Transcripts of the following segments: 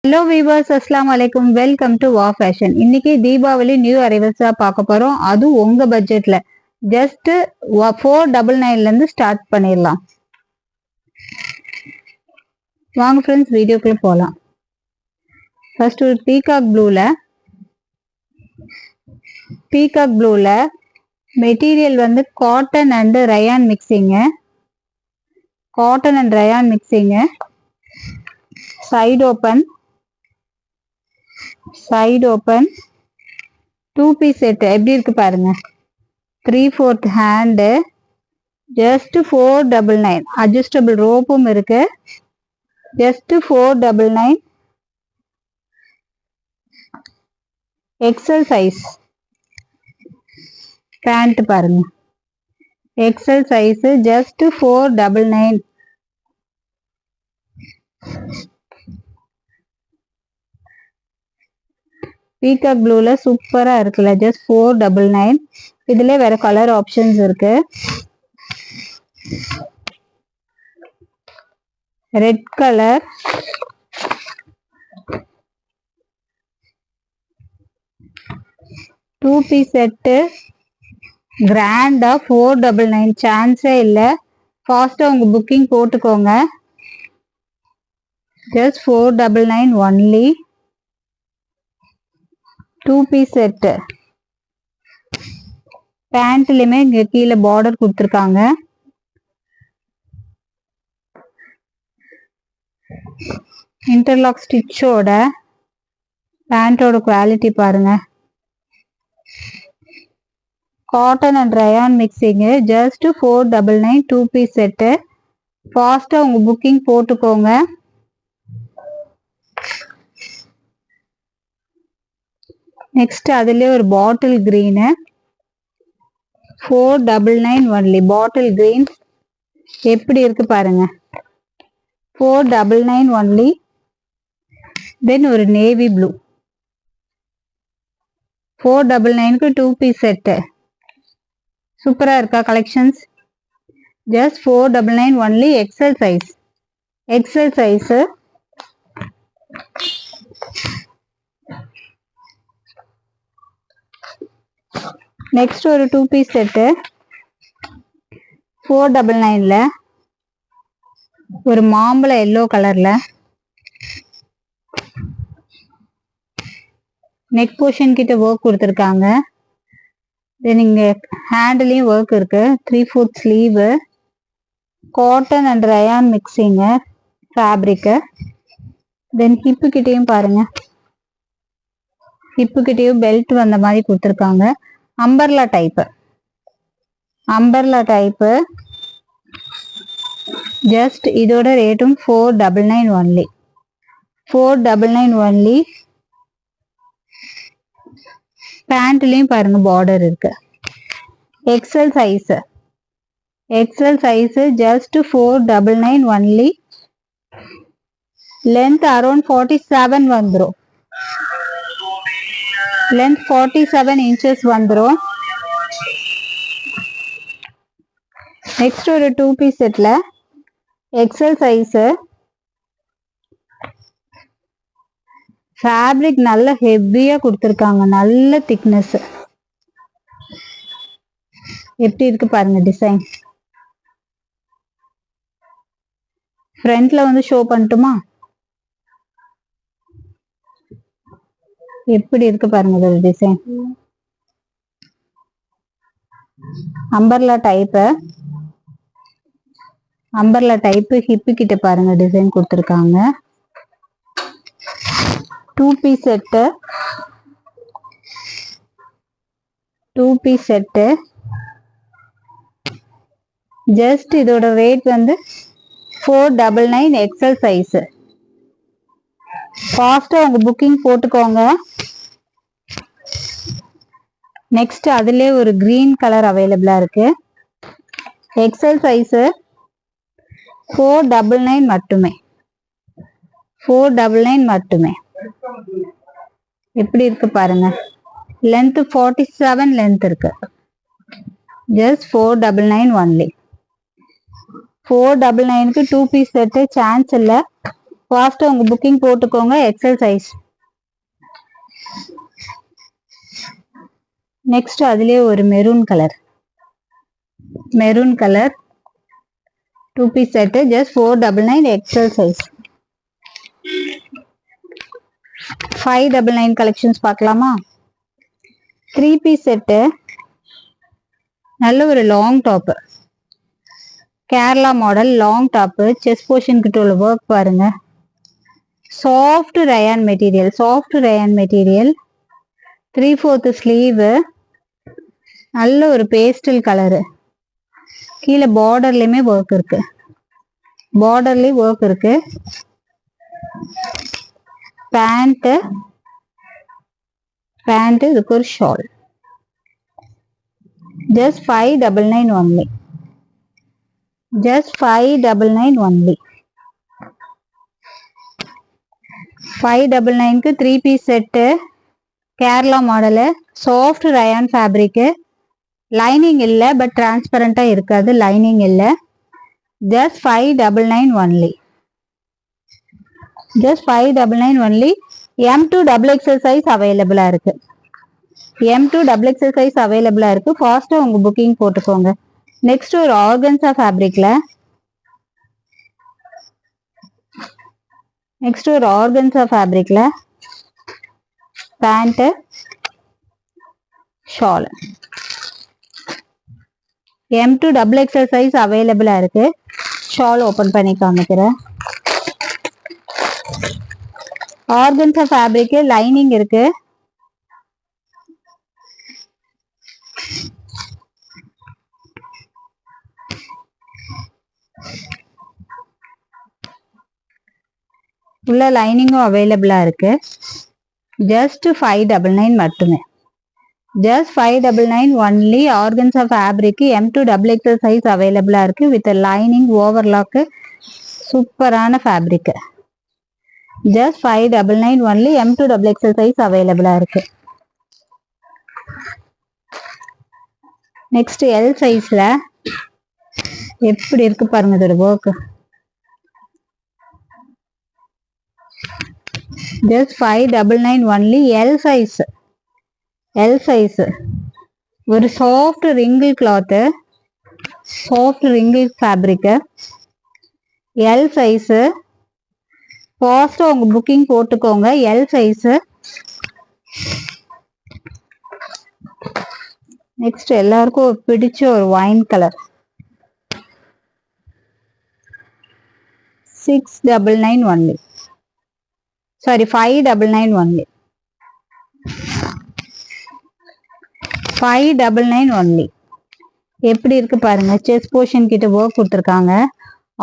Hello viewers अस्सलाम वालेकुम welcome to वா fashion இன்னைக்கு தீபாவளி நியூ அரைவல்ஸா பார்க்க போறோம் அது உங்க பட்ஜெட்ல ஜஸ்ட் 499 ல இருந்து ஸ்டார்ட் பண்ணிரலாம் வாங்க फ्रेंड्स வீடியோக்குள்ள போலாம் ஃபர்ஸ்ட் ஒரு பீகாக் ப்ளூல மெட்டீரியல் வந்து cotton and rayon mixing side open 2-piece set எப்படி இருக்கு பாருங்க 3/4 hand just 499 adjustable rope இருக்கு just 499 XL size pant பாருங்க XL size just 499 பீகாக் ப்ளூல சூப்பரா இருக்குல்ல ஜஸ்ட் 499 இதுல வேற கலர் ஆப்ஷன்ஸ் இருக்கு red colour two piece set கிராண்டா 499 சான்ஸே இல்ல ஃபாஸ்டா உங்க புக்கிங் போட்டுக்கோங்க ஜஸ்ட் 499 ஒன்லி 2-piece செட் பேண்ட்லயுமே இங்க கீழே பார்டர் கொடுத்திருக்காங்க இன்டர்லாக் ஸ்டிச்சோட பேண்டோட குவாலிட்டி பாருங்க cotton and rayon mixing just 499 2-piece set ஃபாஸ்டா உங்க புக்கிங் போட்டுக்கோங்க நெக்ஸ்ட் அதுலயே ஒரு bottle green 499 only bottle green எப்படி இருக்கு பாருங்க 499 ஒன்லி தென் ஒரு நேவி ப்ளூ 499க்கு 2-piece செட் சூப்பரா இருக்கா collections just 499 only XL size next ஒரு 2-piece செட் 499ல ஒரு மாம்பழ எல்லோ கலர்ல நெக் போர்ஷன் கிட்ட ஒர்க் கொடுத்துருக்காங்க தென் இங்க ஹேண்ட்லயும் ஒர்க் இருக்கு 3/4 sleeve cotton and rayon mixing fabric then hip கிட்டயும் பாருங்க ஹிப்பு கிட்டயும் பெல்ட் வந்த மாதிரி கொடுத்துருக்காங்க அம்பர்லா டைப் ஜஸ்ட் இதோட ரேட்டும் 499 ஒன்லி பேண்ட்லயும் பாருங்க பார்டர் இருக்கு XL size just 499 only length around 47 வந்துரும் லென்த் 47 inches வந்துரும் நெக்ஸ்ட் ஒரு 2-piece செட்ல எக்ஸல் சைஸ் ஃபேப்ரிக் நல்ல ஹெவியா கொடுத்திருக்காங்க நல்ல திக்னஸ் எப்படி இருக்கு பாருங்க டிசைன் ஃப்ரண்ட்ல வந்து ஷோ பண்ணட்டுமா எப்படி இருக்கு பாருங்க இதோட டிசைன் அம்பர்லா டைப் ஹிப்பு கிட்ட பாருங்க டிசைன் கொடுத்திருக்காங்க 2-piece செட் ஜஸ்ட் இதோட ரேட் வந்து 499 எக்ஸல் சைஸ் ஃபாஸ்டா உங்க புக்கிங் போட்டுக்கோங்க நெக்ஸ்ட் அதுலயே ஒரு கிரீன் கலர் அவைலபிளா இருக்கு எக்ஸல் சைஸ் 499 மட்டுமே எப்படி இருக்கு பாருங்க லென்த் 47 லென்த் இருக்கு ஜஸ்ட் 499 ஒன்லி 499க்கு 2-piece செட் சான்ஸ் இல்ல ஃபாஸ்ட்டாக உங்கள் புக்கிங் போட்டுக்கோங்க. XL size. நெக்ஸ்ட் அதுலேயே ஒரு maroon colour 2 piece set just 499 XL size. 599 collections பார்க்கலாமா? 3 பீஸ் செட்டு, நல்ல ஒரு long top, Kerala model long top. Chest portion கிட்ட உள்ள ஒர்க் பாருங்க. Soft rayon material. 3/4 ஸ்லீவு, நல்ல ஒரு பேஸ்டல் கலரு. கீழே பார்டர்லயுமே ஒர்க் இருக்கு. பேண்ட் இதுக்கு ஒரு ஷால். Just 599 only. 599க்கு 3 piece set, Kerala model, soft rayon fabric. Lining இல்லை, பட் டிரான்ஸ்பரண்டா இருக்காது. லைனிங் இல்லை. Just 599 only. M2 XXL size அவைலபிளா இருக்கு. ஃபாஸ்டா உங்க புக்கிங் போட்டுக்கோங்க. நெக்ஸ்ட் ஒரு ஆர்கன்சா ஃபேப்ரிக்ல pant, shawl. M2 XXL size அவைலபிளா இருக்கு. ஷால் ஓபன் பண்ணி காமிக்கிறேன். ஆர்கன்சா ஃபேப்ரிக், லைனிங் இருக்கு. உள்ள லைனிங்கும் அவைலபிளா இருக்கு. ஜஸ்ட் 599 மட்டுமே. Just 599 only. Organza fabric, M2 XXL size அவைலபிளா இருக்கு. வித் லைனிங், ஓவர்லாக், சூப்பரான fabric. Just 599 only. M2 XXL size அவைலபிளா இருக்கு. நெக்ஸ்ட் எல் சைஸ்ல எப்படி இருக்கு பாருங்க இதோட work. Just 599 only. L size. ஒரு soft wrinkle cloth, fabric. L size. ஃபாஸ்டா உங்க புக்கிங் போட்டுக்கோங்க. L size. நெக்ஸ்ட் எல்லாருக்கும் பிடிச்ச ஒரு wine colour. 699 only. Sorry, 599 only. 599 only. எப்படி இருக்கு பாருங்க. செஸ்ட் போர்ஷன் கிட்ட ஒர்க் கொடுத்துருக்காங்க.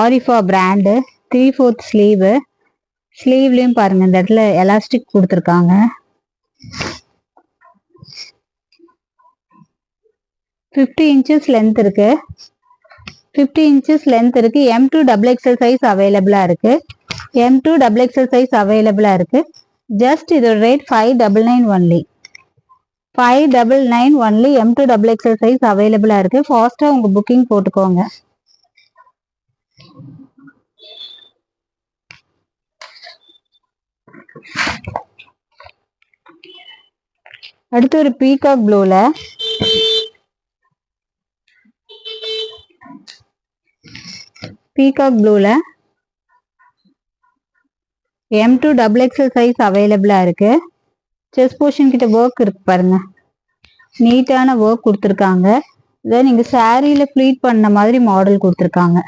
ஆரிஃபா பிராண்டு. 3/4 ஸ்லீவு. ஸ்லீவ்லயும் பாருங்க இந்த இடத்துல எலாஸ்டிக் கொடுத்துருக்காங்க. 50 இன்ச்சஸ் லென்த் இருக்கு. M2 XXL சைஸ் அவைலபிளா இருக்கு. ஜஸ்ட் இதோட rate 599 only. 599 only. M2 XXL size அவைலபிளா இருக்கு. ஃபாஸ்டா உங்க புக்கிங் போட்டுக்கோங்க. அடுத்து ஒரு பீகாக் ப்ளூல M2 XXL சைஸ் அவைலபிளா இருக்கு. செஸ்ட் போர்ஷன் கிட்ட ஒர்க் இருக்கு பாருங்க. நீட்டான ஒர்க் கொடுத்துருக்காங்க. இதை நீங்க சாரியில ஃபிளீட் பண்ண மாதிரி மாடல் கொடுத்துருக்காங்க.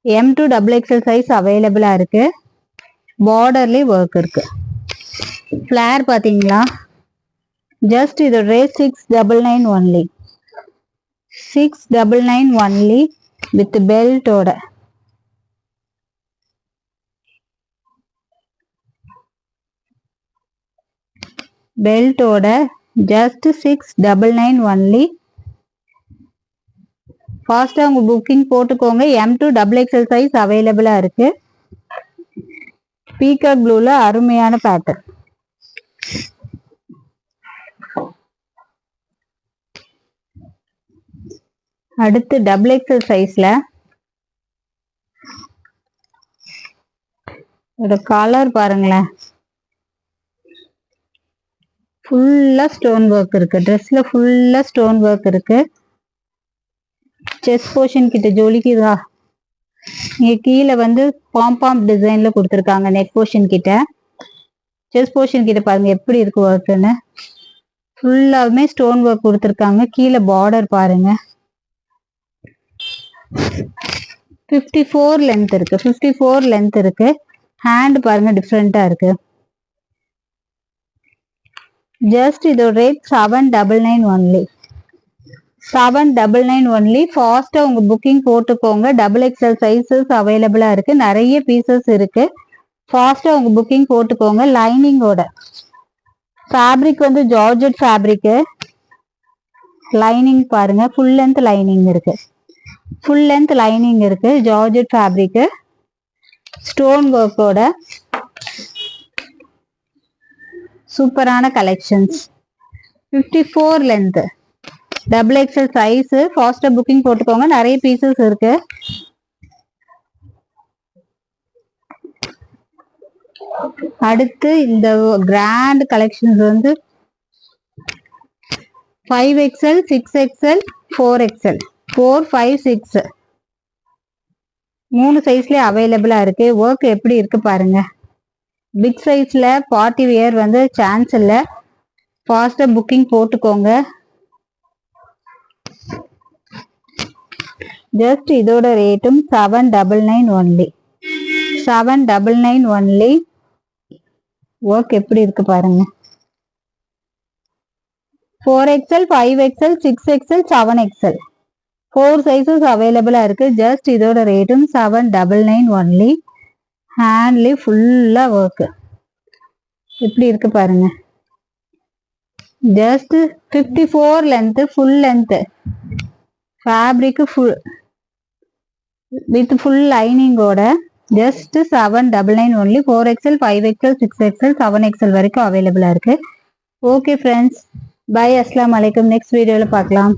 M2 XXL சைஸ் அவைலபிளா இருக்கு. பார்டர்லயே ஒர்க் இருக்கு. ஃபிளேர் பாத்தீங்களா? ஜஸ்ட் இதோட ரேட் 699 ஒன்லி. 699 ஒன்லி வித் பெல்ட்டோட. Just 699 only. ஃபாஸ்டா உங்க புக்கிங் போட்டுக்கோங்க. M2 XXL சைஸ் அவைலபிளா இருக்கு. பீகாக் ப்ளூல அருமையான பேட்டர்ன். அடுத்து XXL சைஸ்ல இதோட கலர் பாருங்களேன், ஃபுல்லா ஸ்டோன் ஒர்க் இருக்கு. ட்ரெஸ்ல ஃபுல்லா ஸ்டோன் ஒர்க் இருக்கு. செஸ்ட் போர்ஷன் கிட்ட ஜொலிக்குதா? இங்க கீழே வந்து பாம் டிசைன்ல கொடுத்துருக்காங்க. நெக் போர்ஷன் கிட்ட, செஸ்ட் போர்ஷன் கிட்ட பாருங்க எப்படி இருக்கு ஒர்க்குன்னு. ஃபுல்லாவுமே ஸ்டோன் ஒர்க் கொடுத்துருக்காங்க. கீழே பார்டர் பாருங்க. 54 லென்த் இருக்கு. 54 லென்த் இருக்கு. ஹேண்ட் பாருங்க டிஃப்ரெண்டா இருக்கு. ஜஸ்ட் இதோட ரேட் 799 ஒன்லி. 799 ஒன்லி. ஃபாஸ்டா உங்க புக்கிங் போட்டுக்கோங்க. XXL சைஸஸ் அவைலபிளா இருக்கு. நிறைய பீசஸ் இருக்கு. ஃபாஸ்டா உங்க புக்கிங் போட்டுக்கோங்க. லைனிங்கோட ஃபேப்ரிக் வந்து ஜார்ஜெட் ஃபேப்ரிக். லைனிங் பாருங்க, ஃபுல் லென்த் லைனிங் இருக்கு. ஃபுல் லென்த் லைனிங் இருக்கு. ஜார்ஜெட் ஃபேப்ரிக், ஸ்டோன் ஒர்க்கோட சூப்பரான கலெக்ஷன்ஸ். 54 length, XXL size. ஃபாஸ்டா புக்கிங் போட்டுக்கோங்க. நிறைய பீசஸ் இருக்கு. அடுத்து இந்த கிராண்ட் கலெக்ஷன்ஸ் வந்து 5XL, 6XL, 4XL, 4, 5, 6 3 சைஸ்ல அவைலபிளா இருக்கு. ஒர்க் எப்படி இருக்கு பாருங்க. பிக் சைஸ்ல பார்ட்டி வியர் வந்து சான்ஸ் இல்ல. ஃபாஸ்டா புக்கிங் போட்டுக்கோங்க. ஜஸ்ட் இதோட ரேட்டும் 799 ஒன்லி. 799 ஒன்லி. ஒர்க் எப்படி இருக்கு பாருங்க. 4XL, 5XL, 6XL, 7XL 4 sizes அவைலபிளா இருக்கு. ஜஸ்ட் இதோட ரேட்டும் 799 ஒன்லி. ஹேண்ட்லி ஃபுல்லா ஒர்க் எப்படி இருக்கு பாருங்க. Just 54 length, full length fabric, full with full லைனிங்கோட just 799 only. 4XL, 5XL, 6XL, 7XL வரைக்கும் அவைலபிளா இருக்கு. Okay friends, bye. அஸ்ஸலாமு அலைக்கும். நெக்ஸ்ட் வீடியோல பார்க்கலாம்.